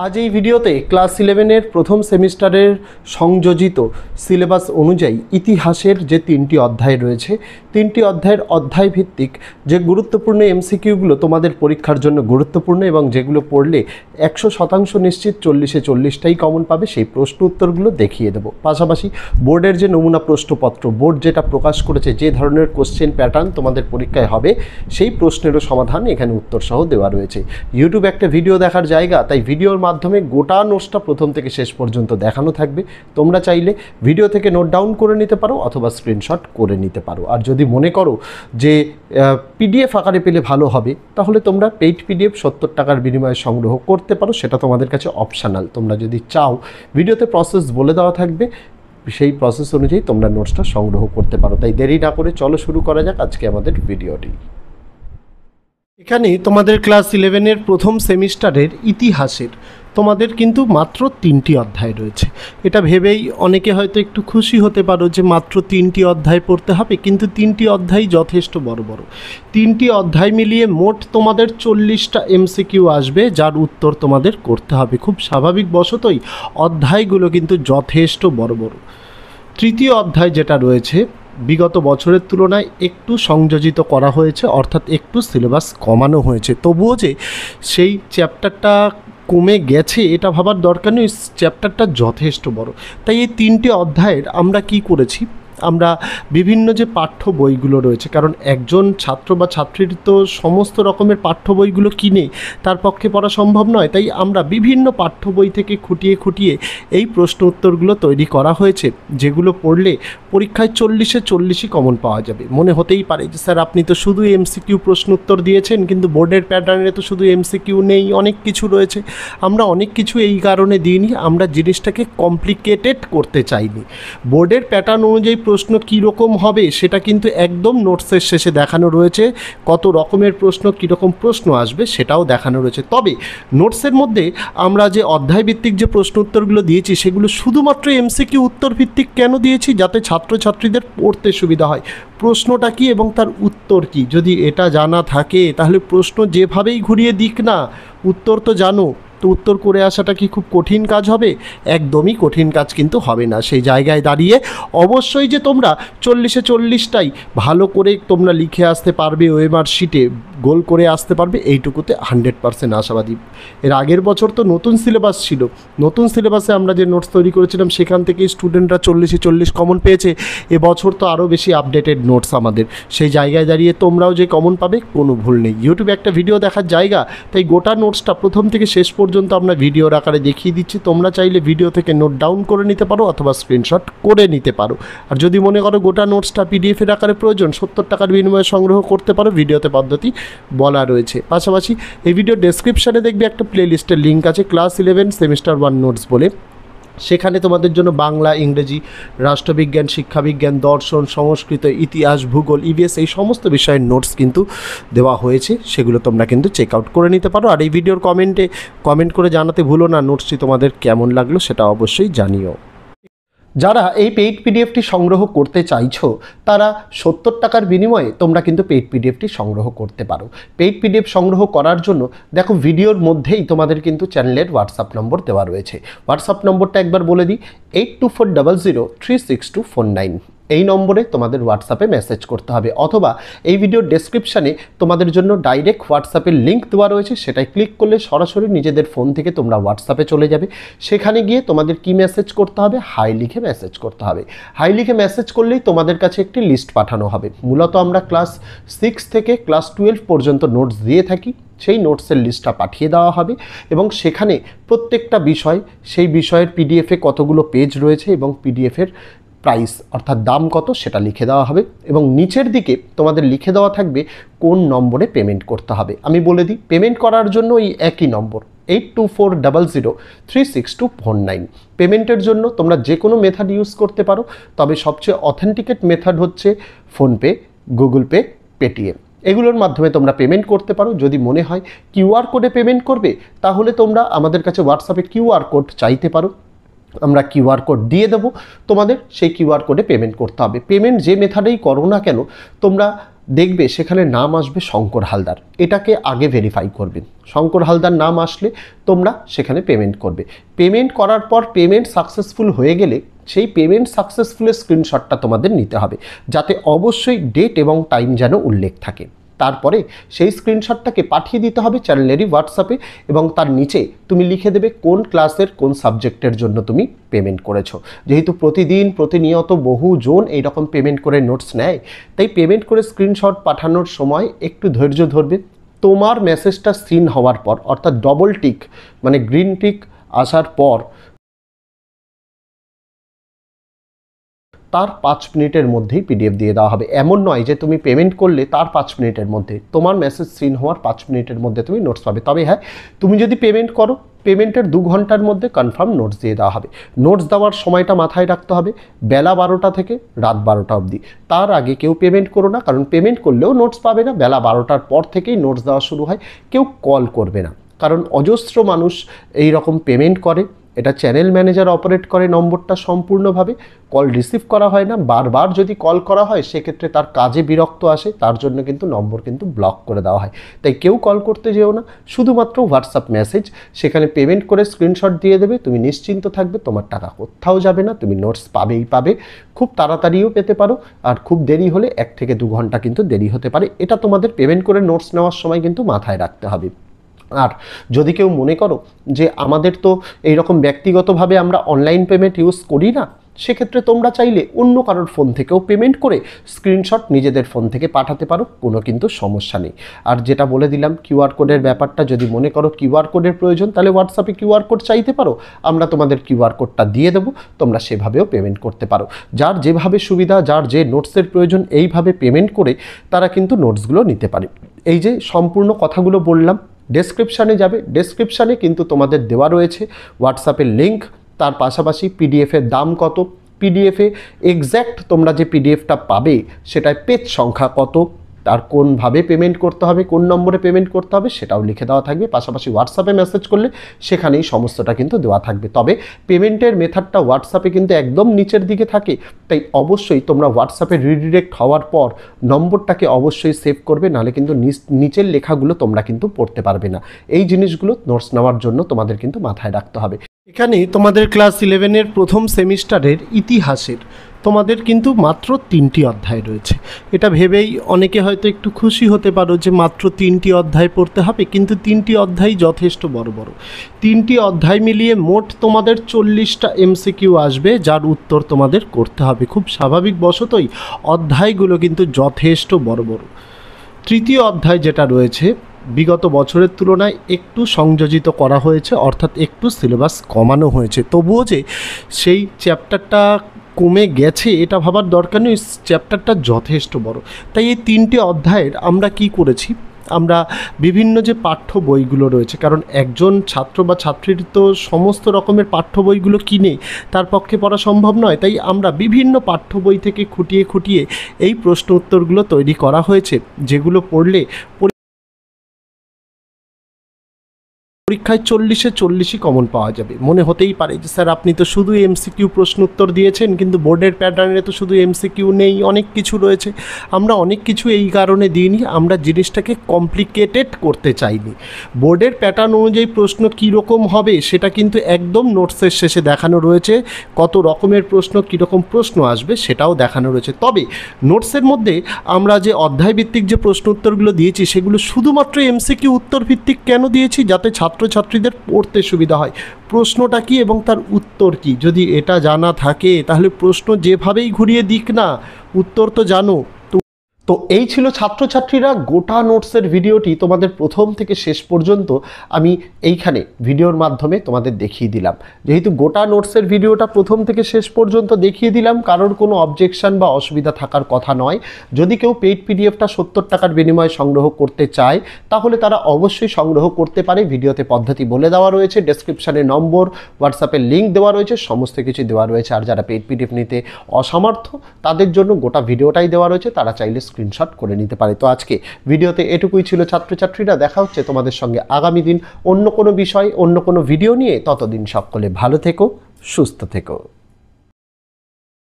আজ এই ভিডিওতে ক্লাস 11-এর প্রথম সেমিস্টারের সংযোজিত সিলেবাস অনুযায়ী ইতিহাসের যে তিনটি অধ্যায় রয়েছে, তিনটি অধ্যায়ের অধ্যায়ভিত্তিক যে গুরুত্বপূর্ণ এমসিকিউগুলো তোমাদের পরীক্ষার জন্য গুরুত্বপূর্ণ এবং যেগুলো পড়লে 100% নিশ্চিত 40-এ 40টাই কমন পাবে, সেই প্রশ্ন উত্তরগুলো দেখিয়ে দেবো। পাশাপাশি বোর্ডের যে নমুনা প্রশ্নপত্র, বোর্ড যেটা প্রকাশ করেছে যে ধরনের কোশ্চেন প্যাটার্ন তোমাদের পরীক্ষায় হবে, সেই প্রশ্নেরও সমাধান এখানে উত্তরসহ দেওয়া রয়েছে। ইউটিউব একটা ভিডিও দেখার জায়গা, তাই ভিডিওর মাধ্যমে গোটা নোটসটা প্রথম থেকে শেষ পর্যন্ত দেখানো থাকবে। তোমরা চাইলে ভিডিও থেকে নোট ডাউন করে নিতে পারো অথবা স্ক্রিনশট করে নিতে পারো। আর যদি মনে করো যে পিডিএফ আকারে পেলে ভালো হবে, তাহলে তোমরা পেইড পিডিএফ 70 টাকার বিনিময়ে সংগ্রহ করতে পারো, সেটা তোমাদের কাছে অপশনাল। তোমরা যদি চাও, ভিডিওতে প্রসেস বলে দেওয়া থাকবে, সেই প্রসেস অনুযায়ী তোমরা নোটসটা সংগ্রহ করতে পারো। তাই দেরি না করে চলো শুরু করা যাক আজকে আমাদের ভিডিওটি। এখানে তোমাদের ক্লাস 11-এর প্রথম সেমিস্টারের ইতিহাসের তোমাদের কিন্তু মাত্র 3টি অধ্যায় রয়েছে। এটা ভেবেই অনেকে হয়তো একটু খুশি হতে পারো যে মাত্র 3টি অধ্যায় পড়তে হবে, কিন্তু 3টি অধ্যায় যথেষ্ট বড় বড়। 3টি অধ্যায় মিলিয়ে মোট তোমাদের 40টা এমসিকিউ আসবে, যার উত্তর তোমাদের করতে হবে। খুব স্বাভাবিক বশতই অধ্যায়গুলো কিন্তু যথেষ্ট বড় বড়। তৃতীয় অধ্যায় যেটা রয়েছে, বিগত বছরের তুলনায় একটু সংযোজিত করা হয়েছে, অর্থাৎ একটু সিলেবাস কমানো হয়েছে। তবুও যে সেই চ্যাপ্টারটা কমে গেছে এটা ভাবার দরকার নেই, চ্যাপ্টারটা যথেষ্ট বড়। তাই এই 3টে অধ্যায়ের আমরা কি করেছি, আমরা বিভিন্ন যে পাঠ্য বইগুলো রয়েছে, কারণ একজন ছাত্র বা ছাত্রীর তো সমস্ত রকমের পাঠ্য বইগুলো কিনে তার পক্ষে পড়া সম্ভব নয়, তাই আমরা বিভিন্ন পাঠ্য বই থেকে খুঁটিয়ে খুঁটিয়ে এই প্রশ্ন উত্তরগুলো তৈরি করা হয়েছে, যেগুলো পড়লে পরীক্ষায় 40-এ 40ই কমন পাওয়া যাবে। মনে হতেই পারে যে স্যার আপনি তো শুধু এমসিকিউ প্রশ্ন উত্তর দিয়েছেন, কিন্তু বোর্ডের প্যাটার্নে তো শুধু এমসিকিউ নেই, অনেক কিছু রয়েছে। আমরা অনেক কিছু এই কারণে দিইনি, আমরা জিনিসটাকে কমপ্লিকেটেড করতে চাইনি। বোর্ডের প্যাটার্ন অনুযায়ী প্রশ্ন কীরকম হবে সেটা কিন্তু একদম নোটসের শেষে দেখানো রয়েছে। কত রকমের প্রশ্ন, কীরকম প্রশ্ন আসবে সেটাও দেখানো রয়েছে। তবে নোটসের মধ্যে আমরা যে অধ্যায়ভিত্তিক যে প্রশ্ন উত্তরগুলো দিয়েছি, সেগুলো শুধুমাত্র এমসিকিউ উত্তর ভিত্তিক কেন দিয়েছি, যাতে ছাত্রছাত্রীদের পড়তে সুবিধা হয়। প্রশ্নটা কী এবং তার উত্তর কী যদি এটা জানা থাকে, তাহলে প্রশ্ন যেভাবেই ঘুরিয়ে দিক না, উত্তর তো জানো, তো উত্তর করে আসাটা কি খুব কঠিন কাজ হবে? একদমই কঠিন কাজ কিন্তু হবে না। সেই জায়গায় দাঁড়িয়ে অবশ্যই যে তোমরা 40-এ 40টাই ভালো করে তোমরা লিখে আসতে পারবে, ওএমআর শিটে গোল করে আসতে পারবে, এইটুকুতে 100% আশাবাদী। এর আগের বছর তো নতুন সিলেবাস ছিল, নতুন সিলেবাসে আমরা যে নোটস তৈরি করেছিলাম সেখান থেকেই স্টুডেন্টরা 40-এ 40 কমন পেয়েছে। এবছর তো আরও বেশি আপডেটেড নোটস আমাদের, সেই জায়গায় দাঁড়িয়ে তোমরাও যে কমন পাবে কোনো ভুল নেই। ইউটিউবে একটা ভিডিও দেখার জায়গা, তাই গোটা নোটসটা প্রথম থেকে শেষ পর্যন্ত আমরা ভিডিওর আকারে দেখিয়ে দিচ্ছি। তোমরা চাইলে ভিডিও থেকে নোট ডাউন করে নিতে পারো অথবা স্ক্রিনশট করে নিতে পারো। আর যদি মনে করো গোটা নোটসটা পিডিএফের আকারে প্রয়োজন, 70 টাকার বিনিময়ে সংগ্রহ করতে পারো, ভিডিওতে পদ্ধতি বলা রয়েছে। পাশাপাশি এই ভিডিও ডেসক্রিপশানে দেখবে একটা প্লেলিস্টের লিঙ্ক আছে, ক্লাস 11 সেমিস্টার 1 নোটস বলে। সেখানে তোমাদের জন্য বাংলা, ইংরেজি, রাষ্ট্রবিজ্ঞান, শিক্ষাবিজ্ঞান, দর্শন, সংস্কৃত, ইতিহাস, ভূগোল, ইভিএস এই সমস্ত বিষয়ের নোটস কিন্তু দেওয়া হয়েছে, সেগুলো তোমরা কিন্তু চেক আউট করে নিতে পারো। আর এই ভিডিওর কমেন্ট করে জানাতে ভুলো না নোটসটি তোমাদের কেমন লাগলো, সেটা অবশ্যই জানিও। যারা এই পেইড পিডিএফটি সংগ্রহ করতে চাইছো, তারা 70 টাকার বিনিময়ে তোমরা কিন্তু পেইড পিডিএফটি সংগ্রহ করতে পারো। পেইড পিডিএফ সংগ্রহ করার জন্য দেখো ভিডিওর মধ্যেই তোমাদের কিন্তু চ্যানেলের হোয়াটসঅ্যাপ নম্বর দেওয়া রয়েছে। হোয়াটসঅ্যাপ নম্বরটা একবার বলে দিই, 8240036249। এই নম্বরে তোমাদের হোয়াটসঅ্যাপে মেসেজ করতে হবে, অথবা এই ভিডিওর ডেসক্রিপশানে তোমাদের জন্য ডাইরেক্ট হোয়াটসঅ্যাপের লিঙ্ক দেওয়া রয়েছে, সেটাই ক্লিক করলে সরাসরি নিজেদের ফোন থেকে তোমরা হোয়াটসঅ্যাপে চলে যাবে। সেখানে গিয়ে তোমাদের কি মেসেজ করতে হবে, হাই লিখে মেসেজ করতে হবে। হাই লিখে মেসেজ করলেই তোমাদের কাছে একটি লিস্ট পাঠানো হবে। মূলত আমরা ক্লাস 6 থেকে ক্লাস 12 পর্যন্ত নোটস দিয়ে থাকি, সেই নোটসের লিস্টটা পাঠিয়ে দেওয়া হবে এবং সেখানে প্রত্যেকটা বিষয়, সেই বিষয়ের পিডিএফে কতগুলো পেজ রয়েছে এবং পিডিএফের প্রাইস অর্থাৎ দাম কত সেটা লিখে দেওয়া হবে, এবং নিচের দিকে তোমাদের লিখে দেওয়া থাকবে কোন নম্বরে পেমেন্ট করতে হবে। আমি বলে দিই, পেমেন্ট করার জন্য এই একই নম্বর 8240036249। পেমেন্টের জন্য তোমরা যে কোনো মেথড ইউজ করতে পারো, তবে সবচেয়ে অথেন্টিকেট মেথড হচ্ছে ফোনপে, গুগল পে, পেটিএম। এগুলোর মাধ্যমে তোমরা পেমেন্ট করতে পারো। যদি মনে হয় কিউআর কোডে পেমেন্ট করবে, তাহলে তোমরা আমাদের কাছে হোয়াটসঅ্যাপে কিউআর কোড চাইতে পারো, আমরা কিউআর কোড দিয়ে দেবো তোমাদের, সেই কিউআর কোডে পেমেন্ট করতে হবে। পেমেন্ট যে মেথডেই করো না কেন, তোমরা দেখবে সেখানে নাম আসবে শঙ্কর হালদার, এটাকে আগে ভেরিফাই করবেন। শঙ্কর হালদার নাম আসলে তোমরা সেখানে পেমেন্ট করবে। পেমেন্ট করার পর পেমেন্ট সাকসেসফুল হয়ে গেলে সেই পেমেন্ট সাকসেসফুলের স্ক্রিনশটটা তোমাদের নিতে হবে, যাতে অবশ্যই ডেট এবং টাইম যেন উল্লেখ থাকে। তারপরে সেই স্ক্রিনশটটাকে পাঠিয়ে দিতে হবে চ্যানেলেরই হোয়াটসঅ্যাপে, এবং তার নিচে তুমি লিখে দেবে কোন ক্লাসের কোন সাবজেক্টের জন্য তুমি পেমেন্ট করেছো। যেহেতু প্রতিদিন প্রতিনিয়ত বহুজন এইরকম পেমেন্ট করে নোটস নেয়, তাই পেমেন্ট করে স্ক্রিনশট পাঠানোর সময় একটু ধৈর্য ধরবে। তোমার মেসেজটা সিন হওয়ার পর, অর্থাৎ ডবল টিক মানে গ্রিন টিক আসার পর তার 5 মিনিটের মধ্যেই পিডিএফ দিয়ে দেওয়া হবে। এমন নয় যে তুমি পেমেন্ট করলে তার 5 মিনিটের মধ্যে, তোমার মেসেজ সিন হওয়ার 5 মিনিটের মধ্যে তুমি নোটস পাবে। তবে হ্যাঁ, তুমি যদি পেমেন্ট করো, পেমেন্টের 2 ঘন্টার মধ্যে কনফার্ম নোটস দিয়ে দেওয়া হবে। নোটস দেওয়ার সময়টা মাথায় রাখতে হবে, বেলা 12টা থেকে রাত 12টা অবধি। তার আগে কেউ পেমেন্ট করো না, কারণ পেমেন্ট করলেও নোটস পাবে না। বেলা 12টার পর থেকেই নোটস দেওয়া শুরু হয়। কেউ কল করবে না, কারণ অজস্র মানুষ এই রকম পেমেন্ট করে। এটা চ্যানেল ম্যানেজার অপারেট করে নম্বরটা সম্পূর্ণভাবে, কল রিসিভ করা হয় না। বারবার যদি কল করা হয় সেক্ষেত্রে তার কাজে বিরক্ত আসে, তার জন্য কিন্তু নম্বর কিন্তু ব্লক করে দেওয়া হয়। তাই কেউ কল করতে যেও না, শুধুমাত্র হোয়াটসঅ্যাপ মেসেজ, সেখানে পেমেন্ট করে স্ক্রিনশট দিয়ে দেবে। তুমি নিশ্চিন্ত থাকবে, তোমার টাকা কোথাও যাবে না, তুমি নোটস পাবেই পাবে। খুব তাড়াতাড়িও পেতে পারো, আর খুব দেরি হলে 1 থেকে 2 ঘন্টা কিন্তু দেরি হতে পারে। এটা তোমাদের পেমেন্ট করে নোটস নেওয়ার সময় কিন্তু মাথায় রাখতে হবে। আর যদি কেউ মনে করো যে আমাদের তো এইরকম ব্যক্তিগতভাবে আমরা অনলাইন পেমেন্ট ইউজ করি না, সেক্ষেত্রে তোমরা চাইলে অন্য কারোর ফোন থেকেও পেমেন্ট করে স্ক্রিনশট নিজেদের ফোন থেকে পাঠাতে পারো, কোনো কিন্তু সমস্যা নেই। আর যেটা বলে দিলাম কিউআর কোডের ব্যাপারটা, যদি মনে করো কিউআর কোডের প্রয়োজন, তাহলে হোয়াটসঅ্যাপে কিউআর কোড চাইতে পারো, আমরা তোমাদের কিউআর কোডটা দিয়ে দেবো, তোমরা সেভাবেও পেমেন্ট করতে পারো। যার যেভাবে সুবিধা, যার যে নোটসের প্রয়োজন, এইভাবে পেমেন্ট করে তারা কিন্তু নোটসগুলো নিতে পারে। এই যে সম্পূর্ণ কথাগুলো বললাম, ডেসক্রিপশানে যাবে, ডেসক্রিপশানে কিন্তু তোমাদের দেওয়া রয়েছে হোয়াটসঅ্যাপের লিঙ্ক, তার পাশাপাশি পিডিএফের দাম কত, পিডিএফে এক্স্যাক্ট তোমরা যে পিডিএফটা পাবে সেটায় পেজ সংখ্যা কত, আর কোনভাবে পেমেন্ট করতে হবে, কোন নম্বরে পেমেন্ট করতে হবে সেটাও লিখে দেওয়া থাকবে। পাশাপাশি হোয়াটসঅ্যাপে মেসেজ করলে সেখানেই সমস্তটা কিন্তু দেওয়া থাকবে। তবে পেমেন্টের মেথডটা হোয়াটসঅ্যাপে কিন্তু একদম নিচের দিকে থাকে, তাই অবশ্যই তোমরা হোয়াটসঅ্যাপে রিডিরেক্ট হওয়ার পর নম্বরটাকে অবশ্যই সেভ করবে, নাহলে কিন্তু নিচের লেখাগুলো তোমরা কিন্তু পড়তে পারবে না। এই জিনিসগুলো নোটস নেওয়ার জন্য তোমাদের কিন্তু মাথায় রাখতে হবে। এখানে তোমাদের ক্লাস 11-এর প্রথম সেমিস্টারের ইতিহাসের তোমাদের কিন্তু মাত্র 3টি অধ্যায় রয়েছে। এটা ভেবেই অনেকে হয়তো একটু খুশি হতে পারো যে মাত্র 3টি অধ্যায় পড়তে হবে, কিন্তু 3টি অধ্যায় যথেষ্ট বড় বড়। 3টি অধ্যায় মিলিয়ে মোট তোমাদের 40টা এমসিকিউ আসবে, যার উত্তর তোমাদের করতে হবে। খুব স্বাভাবিক বশতই অধ্যায়গুলো কিন্তু যথেষ্ট বড় বড়। তৃতীয় অধ্যায় যেটা রয়েছে বিগত বছরের তুলনায় একটু সংযোজিত করা হয়েছে, অর্থাৎ একটু সিলেবাস কমানো হয়েছে। তবুও যে সেই চ্যাপ্টারটা কমে গেছে এটা ভাবার দরকার নেই, চ্যাপ্টারটা যথেষ্ট বড়। তাই এই 3টে অধ্যায়ের আমরা কি করেছি, আমরা বিভিন্ন যে পাঠ্য বইগুলো রয়েছে, কারণ একজন ছাত্র বা ছাত্রীর তো সমস্ত রকমের পাঠ্য বইগুলো কিনে তার পক্ষে পড়া সম্ভব নয়, তাই আমরা বিভিন্ন পাঠ্য বই থেকে খুঁটিয়ে খুঁটিয়ে এই প্রশ্ন উত্তরগুলো তৈরি করা হয়েছে, যেগুলো পড়লে পরীক্ষায় 40-এ 40ই কমন পাওয়া যাবে। মনে হতেই পারে যে স্যার আপনি তো শুধু এমসিকিউ প্রশ্ন উত্তর দিয়েছেন, কিন্তু বোর্ডের প্যাটার্নে তো শুধু এমসিকিউ নেই, অনেক কিছু রয়েছে। আমরা অনেক কিছু এই কারণে দিইনি, আমরা জিনিসটাকে কমপ্লিকেটেড করতে চাইনি। বোর্ডের প্যাটার্ন অনুযায়ী প্রশ্ন কীরকম হবে সেটা কিন্তু একদম নোটসের শেষে দেখানো রয়েছে, কত রকমের প্রশ্ন, কীরকম প্রশ্ন আসবে সেটাও দেখানো রয়েছে। তবে নোটসের মধ্যে আমরা যে অধ্যায়ভিত্তিক যে প্রশ্ন উত্তরগুলো দিয়েছি সেগুলো শুধুমাত্র এমসিকিউ উত্তর ভিত্তিক কেন দিয়েছি, যাতে ছাত্রছাত্রীদের পড়তে সুবিধা হয়। প্রশ্নটা কি এবং তার উত্তর কি, যদি এটা জানা থাকে তাহলে প্রশ্ন যেভাবেই ঘুরিয়ে দিক না, উত্তর তো জানো। তো এই ছিল ছাত্রছাত্রীরা গোটা নোটসের ভিডিওটি তোমাদের প্রথম থেকে শেষ পর্যন্ত আমি এইখানে ভিডিওর মাধ্যমে তোমাদের দেখিয়ে দিলাম। যেহেতু গোটা নোটসের ভিডিওটা প্রথম থেকে শেষ পর্যন্ত দেখিয়ে দিলাম, কারোর কোনো অবজেকশন বা অসুবিধা থাকার কথা নয়। যদি কেউ পেইড পিডিএফটা 70 টাকার বিনিময়ে সংগ্রহ করতে চায় তাহলে তারা অবশ্যই সংগ্রহ করতে পারে। ভিডিওতে পদ্ধতি বলে দেওয়া রয়েছে, ডেসক্রিপশানে নম্বর, হোয়াটসঅ্যাপের লিঙ্ক দেওয়া রয়েছে, সমস্ত কিছু দেওয়া রয়েছে। আর যারা পেইড পিডিএফ নিতে অসামর্থ্য তাদের জন্য গোটা ভিডিওটাই দেওয়া রয়েছে, তারা চাইলে স্ক্রিনশট করে নিতে পারে। তো আজকে ভিডিওতে এটুকুই ছিল ছাত্রছাত্রীরা। দেখা হচ্ছে তোমাদের সঙ্গে আগামী দিন অন্য কোনো বিষয়, অন্য কোনো ভিডিও নিয়ে। ততদিন সকলে ভালো থেকো, সুস্থ থেকো।